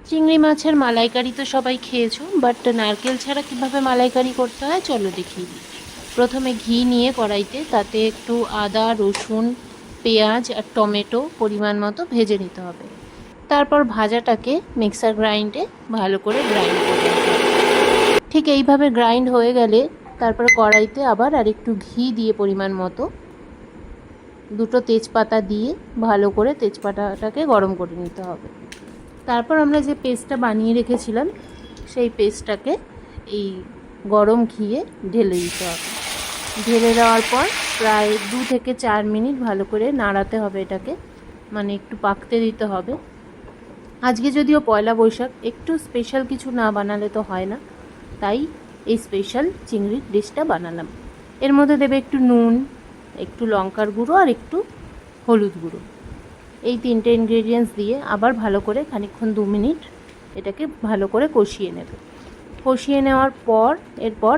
চিংড়ি মাছের মালাইকারি তো সবাই খেয়েছো, বাট নারকেল ছাড়া কীভাবে মালাইকারি করতে হয় চলো দেখিয়ে দিই। প্রথমে ঘি নিয়ে কড়াইতে তাতে একটু আদা, রসুন, পেঁয়াজ আর টমেটো পরিমাণ মতো ভেজে নিতে হবে। তারপর ভাজাটাকে মিক্সার গ্রাইন্ডে ভালো করে গ্রাইন্ড করে নিতে হবে। ঠিক এইভাবে গ্রাইন্ড হয়ে গেলে তারপর কড়াইতে আবার আর একটু ঘি দিয়ে পরিমাণ মতো দুটো তেজপাতা দিয়ে ভালো করে তেজপাতাটাকে গরম করে নিতে হবে। তারপর আমরা যে পেস্টটা বানিয়ে রেখেছিলাম সেই পেস্টটাকে এই গরম ঘিয়ে ঢেলে দিতে হবে। ঢেলে দেওয়ার পর প্রায় 2 থেকে 4 মিনিট ভালো করে নাড়াতে হবে এটাকে, মানে একটু পাকতে দিতে হবে। আজকে যদিও পয়লা বৈশাখ, একটু স্পেশাল কিছু না বানালে তো হয় না, তাই এই স্পেশাল চিংড়ির ডিশটা বানালাম। এর মধ্যে দেবে একটু নুন, একটু লঙ্কার গুঁড়ো আর একটু হলুদ গুঁড়ো। এই 3টে ইনগ্রেডিয়েন্টস দিয়ে আবার ভালো করে খানিকক্ষণ 2 মিনিট এটাকে ভালো করে কষিয়ে নেবে। কষিয়ে নেওয়ার পর এরপর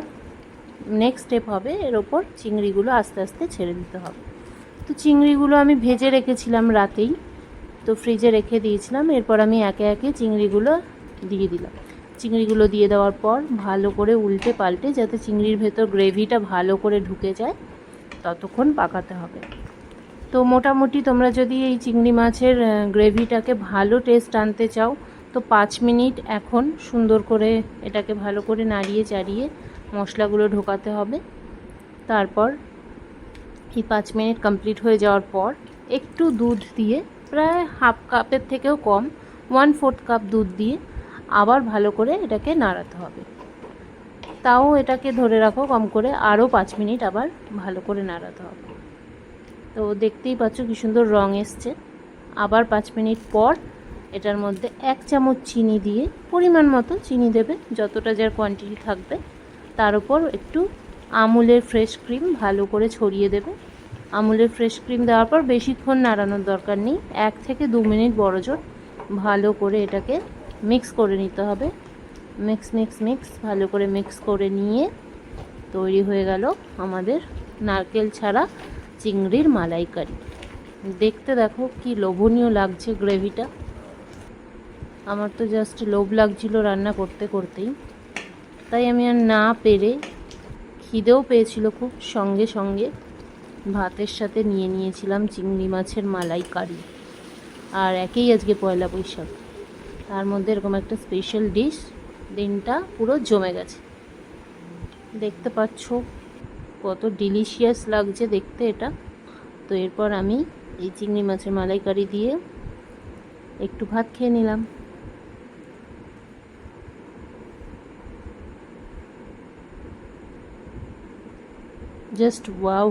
নেক্সট স্টেপ হবে এর ওপর চিংড়িগুলো আস্তে আস্তে ছেড়ে দিতে হবে। তো চিংড়িগুলো আমি ভেজে রেখেছিলাম রাতেই, তো ফ্রিজে রেখে দিয়েছিলাম। এরপর আমি একে একে চিংড়িগুলো দিয়ে দিলাম। চিংড়িগুলো দিয়ে দেওয়ার পর ভালো করে উল্টে পাল্টে যাতে চিংড়ির ভেতর গ্রেভিটা ভালো করে ঢুকে যায় ততক্ষণ পাকাতে হবে। তো মোটামুটি তোমরা যদি এই চিংড়ি মাছের গ্রেভিটাকে ভালো টেস্ট আনতে চাও তো 5 মিনিট এখন সুন্দর করে এটাকে ভালো করে নাড়িয়ে চাড়িয়ে মশলাগুলো ঢোকাতে হবে। তারপর এই 5 মিনিট কমপ্লিট হয়ে যাওয়ার পর একটু দুধ দিয়ে, প্রায় হাফ কাপের থেকেও কম, 1/4 কাপ দুধ দিয়ে আবার ভালো করে এটাকে নাড়াতে হবে। তাও এটাকে ধরে রাখো কম করে আরও 5 মিনিট আবার ভালো করে নাড়াতে হবে। তো দেখতেই পাচ্ছ কি সুন্দর রং এসছে। আবার 5 মিনিট পর এটার মধ্যে 1 চামচ চিনি দিয়ে, পরিমাণ মতো চিনি দেবে, যতটা যার কোয়ান্টিটি থাকবে, তার উপর একটু আমুলের ফ্রেশ ক্রিম ভালো করে ছড়িয়ে দেবে। আমুলের ফ্রেশ ক্রিম দেওয়ার পর বেশিক্ষণ নাড়ানোর দরকার নেই, 1 থেকে 2 মিনিট বড়জোর ভালো করে এটাকে মিক্স করে নিতে হবে। মিক্স ভালো করে মিক্স করে নিয়ে তৈরি হয়ে গেল আমাদের নারকেল ছাড়া চিংড়ির মালাইকারি। দেখতে দেখো কি লোভনীয় লাগছে গ্রেভিটা। আমার তো জাস্ট লোভ লাগছিল রান্না করতে করতেই, তাই আমি আর না পেরে, খিদেও পেয়েছিল খুব, সঙ্গে সঙ্গে ভাতের সাথে নিয়ে নিয়েছিলাম চিংড়ি মাছের মালাইকারি। আর একেই আজকে পয়লা বৈশাখ, তার মধ্যে এরকম একটা স্পেশাল ডিশ, দিনটা পুরো জমে গেছে। দেখতে পাচ্ছ কত ডিলিশিয়াস লাগছে দেখতে এটা। তো এরপর আমি এই চিংড়ি মাছের মালাইকারি দিয়ে একটু ভাত খেয়ে নিলাম। Just wow.